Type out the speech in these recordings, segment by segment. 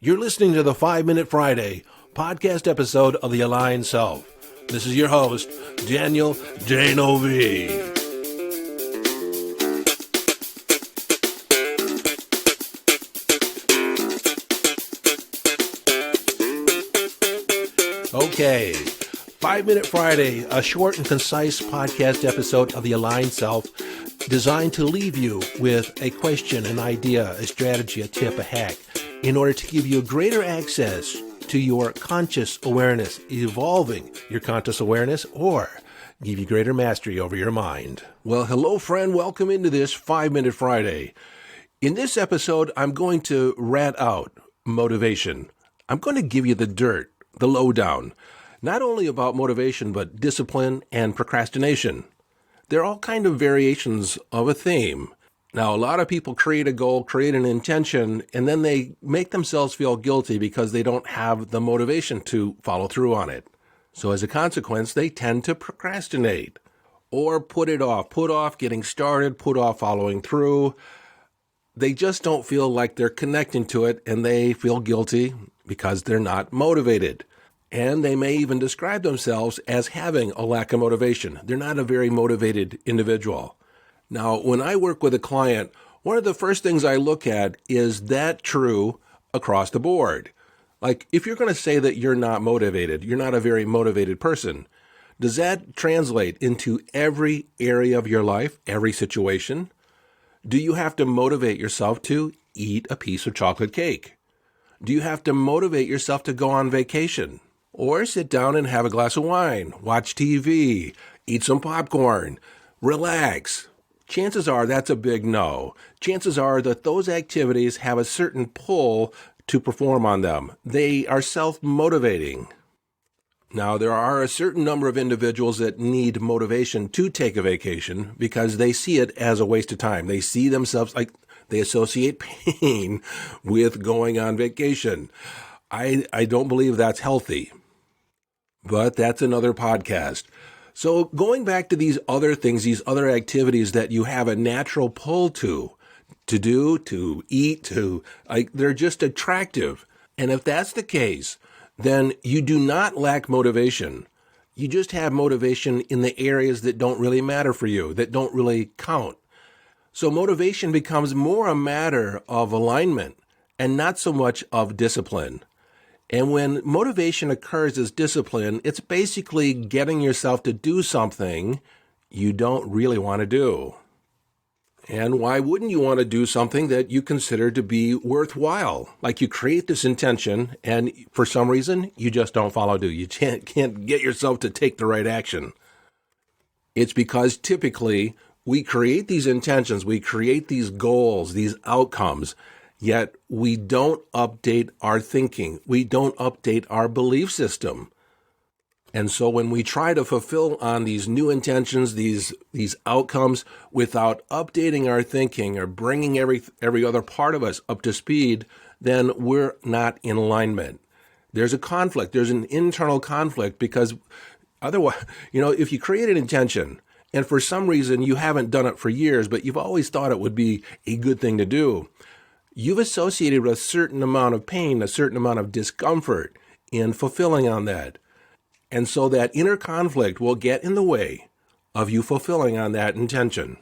You're listening to the 5-Minute Friday podcast episode of The Aligned Self. This is your host, Daniel J-N-O-V. Okay, 5-Minute Friday, a short and concise podcast episode of The Aligned Self designed to leave you with a question, an idea, a strategy, a tip, a hack, in order to give you greater access to your conscious awareness, evolving your conscious awareness, or give you greater mastery over your mind. Well, hello, friend. Welcome into this 5-Minute Friday. In this episode, I'm going to rat out motivation. I'm going to give you the dirt, the lowdown, not only about motivation, but discipline and procrastination. They're all kind of variations of a theme. Now, a lot of people create a goal, create an intention, and then they make themselves feel guilty because they don't have the motivation to follow through on it. So as a consequence, they tend to procrastinate or put off getting started, put off following through. They just don't feel like they're connecting to it, and they feel guilty because they're not motivated. And they may even describe themselves as having a lack of motivation. They're not a very motivated individual. Now, when I work with a client, one of the first things I look at is that true across the board. Like, if you're going to say that you're not motivated, you're not a very motivated person, does that translate into every area of your life, every situation? Do you have to motivate yourself to eat a piece of chocolate cake? Do you have to motivate yourself to go on vacation? Or sit down and have a glass of wine, watch TV, eat some popcorn, relax? Chances are that's a big no. Chances are that those activities have a certain pull to perform on them. They are self-motivating. Now, there are a certain number of individuals that need motivation to take a vacation because they see it as a waste of time. They see themselves like they associate pain with going on vacation. I don't believe that's healthy, but that's another podcast. So going back to these other things, these other activities that you have a natural pull to do, to eat, they're just attractive. And if that's the case, then you do not lack motivation. You just have motivation in the areas that don't really matter for you, that don't really count. So motivation becomes more a matter of alignment and not so much of discipline. And when motivation occurs as discipline, it's basically getting yourself to do something you don't really want to do. And why wouldn't you want to do something that you consider to be worthwhile? Like you create this intention, and for some reason, you just don't follow through. You can't get yourself to take the right action. It's because typically we create these intentions, we create these goals, these outcomes, yet we don't update our thinking. We don't update our belief system. And so when we try to fulfill on these new intentions, these outcomes, without updating our thinking or bringing every other part of us up to speed, then we're not in alignment. There's a conflict. There's an internal conflict because otherwise, if you create an intention and for some reason you haven't done it for years, but you've always thought it would be a good thing to do, you've associated with a certain amount of pain, a certain amount of discomfort in fulfilling on that. And so that inner conflict will get in the way of you fulfilling on that intention.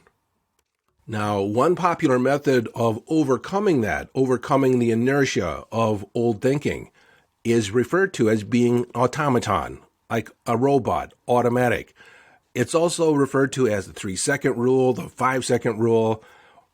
Now, one popular method of overcoming the inertia of old thinking, is referred to as being automaton, like a robot, automatic. It's also referred to as the 3-second rule, the 5-second rule,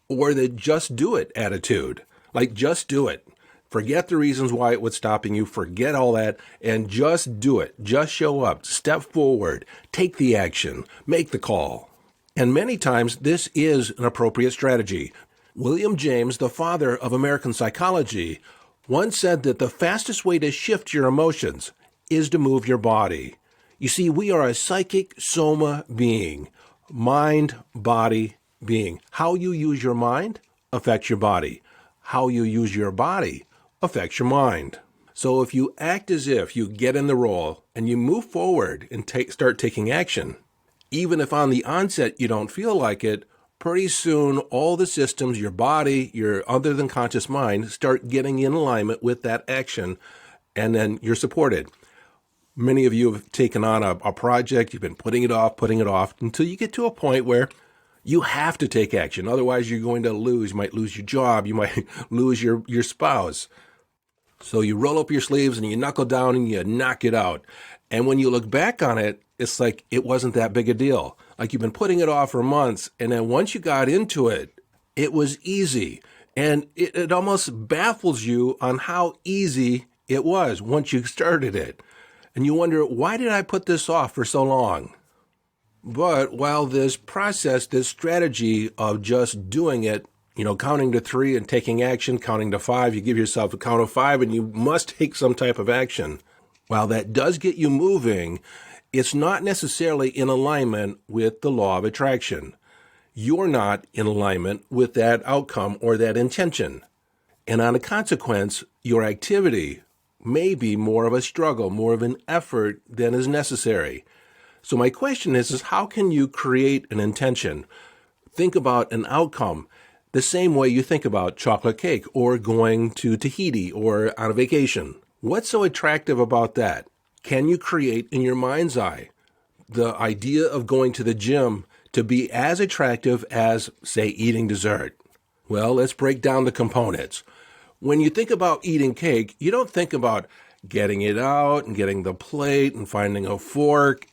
or the just do it attitude. Like, just do it. Forget the reasons why it was stopping you. Forget all that and just do it. Just show up. Step forward. Take the action. Make the call. And many times this is an appropriate strategy. William James, the father of American psychology, once said that the fastest way to shift your emotions is to move your body. You see, we are a psychic soma being, mind, body being. How you use your mind affects your body. How you use your body affects your mind. So if you act as if you get in the role and you move forward and start taking action, even if on the onset you don't feel like it, pretty soon all the systems, your body, your other than conscious mind, start getting in alignment with that action, and then you're supported. Many of you have taken on a project, you've been putting it off until you get to a point where you have to take action. Otherwise, you're going to lose. You might lose your job. You might lose your spouse. So you roll up your sleeves and you knuckle down and you knock it out. And when you look back on it, it's like it wasn't that big a deal. Like you've been putting it off for months. And then once you got into it, it was easy. And it almost baffles you on how easy it was once you started it. And you wonder, why did I put this off for so long? But while this process, this strategy of just doing it, counting to 3 and taking action, counting to 5, you give yourself a count of 5 and you must take some type of action. While that does get you moving, it's not necessarily in alignment with the law of attraction. You're not in alignment with that outcome or that intention. And on a consequence, your activity may be more of a struggle, more of an effort than is necessary. So my question is how can you create an intention? Think about an outcome the same way you think about chocolate cake or going to Tahiti or on a vacation. What's so attractive about that? Can you create in your mind's eye the idea of going to the gym to be as attractive as, say, eating dessert? Well, let's break down the components. When you think about eating cake, you don't think about getting it out and getting the plate and finding a fork.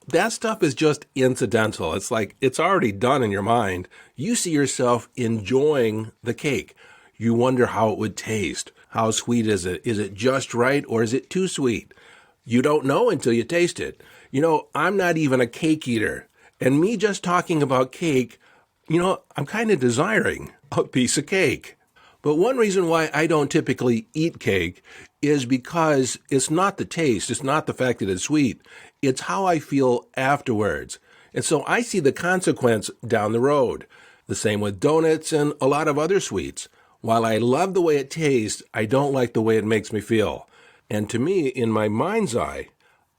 That stuff is just incidental. It's like it's already done in your mind. You see yourself enjoying the cake. You wonder how it would taste. How sweet is it? Is it just right or is it too sweet? You don't know until you taste it. I'm not even a cake eater. And me just talking about cake, I'm kind of desiring a piece of cake. But one reason why I don't typically eat cake is because it's not the taste, it's not the fact that it's sweet, it's how I feel afterwards. And so I see the consequence down the road. The same with donuts and a lot of other sweets. While I love the way it tastes, I don't like the way it makes me feel. And to me, in my mind's eye,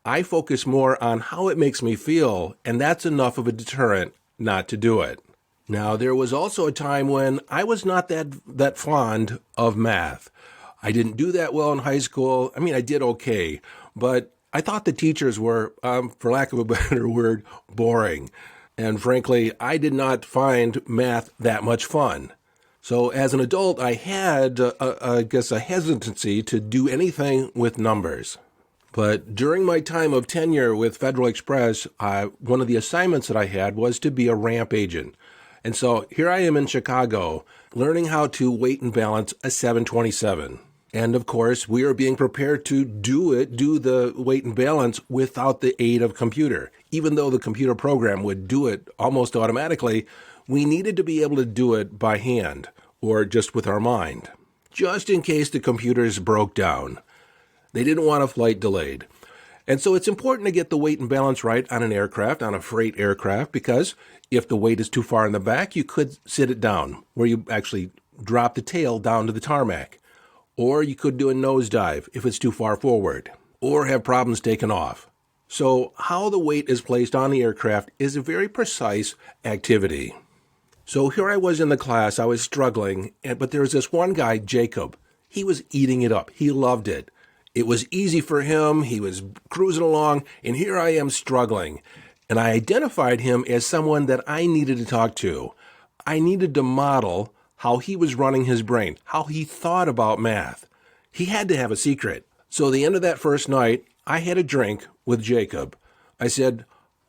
I focus more on how it makes me feel, and that's enough of a deterrent not to do it. Now, there was also a time when I was not that fond of math. I didn't do that well in high school. I did okay, but I thought the teachers were, for lack of a better word, boring. And frankly, I did not find math that much fun. So as an adult, I had, a hesitancy to do anything with numbers. But during my time of tenure with Federal Express, one of the assignments that I had was to be a ramp agent. And so here I am in Chicago learning how to weight and balance a 727. And of course, we are being prepared to do the weight and balance without the aid of computer. Even though the computer program would do it almost automatically, we needed to be able to do it by hand or just with our mind, just in case the computers broke down. They didn't want a flight delayed. And so it's important to get the weight and balance right on an aircraft, on a freight aircraft, because if the weight is too far in the back, you could sit it down, where you actually drop the tail down to the tarmac. Or you could do a nosedive if it's too far forward, or have problems taken off. So how the weight is placed on the aircraft is a very precise activity. So here I was in the class, I was struggling, but there was this one guy, Jacob. He was eating it up. He loved it. It was easy for him. He was cruising along, and here I am struggling. And I identified him as someone that I needed to talk to. I needed to model how he was running his brain, how he thought about math. He had to have a secret. So at the end of that first night, I had a drink with Jacob. I said,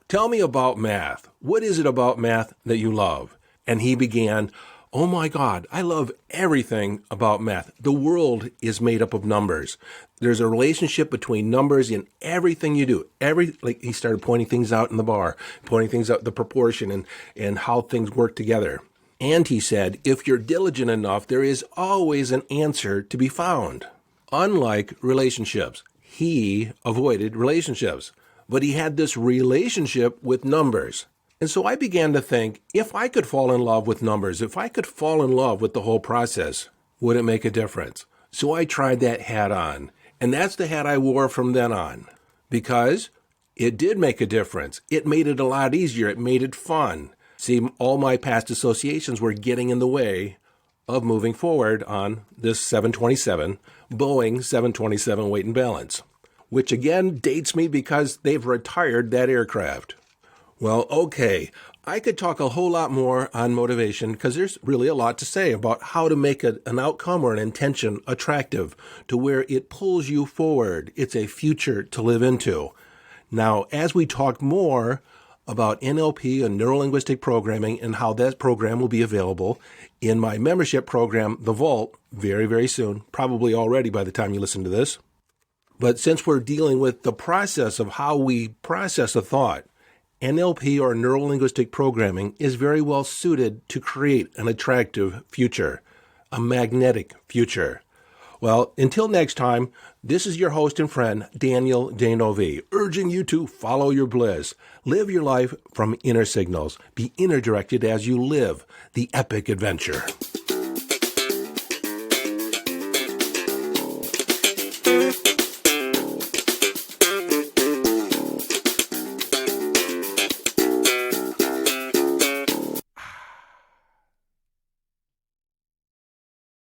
"Tell me about math. What is it about math that you love?" And he began, "Oh my God, I love everything about math. The world is made up of numbers. There's a relationship between numbers in everything you do." He started pointing things out in the bar, pointing things out, the proportion and how things work together. And he said, if you're diligent enough, there is always an answer to be found. Unlike relationships, he avoided relationships, but he had this relationship with numbers. And so I began to think, if I could fall in love with numbers, if I could fall in love with the whole process, would it make a difference? So I tried that hat on, and that's the hat I wore from then on, because it did make a difference. It made it a lot easier. It made it fun. See, all my past associations were getting in the way of moving forward on this 727, Boeing 727 weight and balance, which again dates me because they've retired that aircraft. Well, okay, I could talk a whole lot more on motivation because there's really a lot to say about how to make an outcome or an intention attractive to where it pulls you forward. It's a future to live into. Now, as we talk more about NLP and neuro-linguistic programming and how that program will be available in my membership program, The Vault, very, very soon, probably already by the time you listen to this. But since we're dealing with the process of how we process a thought, NLP or neuro-linguistic programming is very well suited to create an attractive future, a magnetic future. Well, until next time, this is your host and friend, Daniel Danovi, urging you to follow your bliss. Live your life from inner signals. Be inner directed as you live the epic adventure.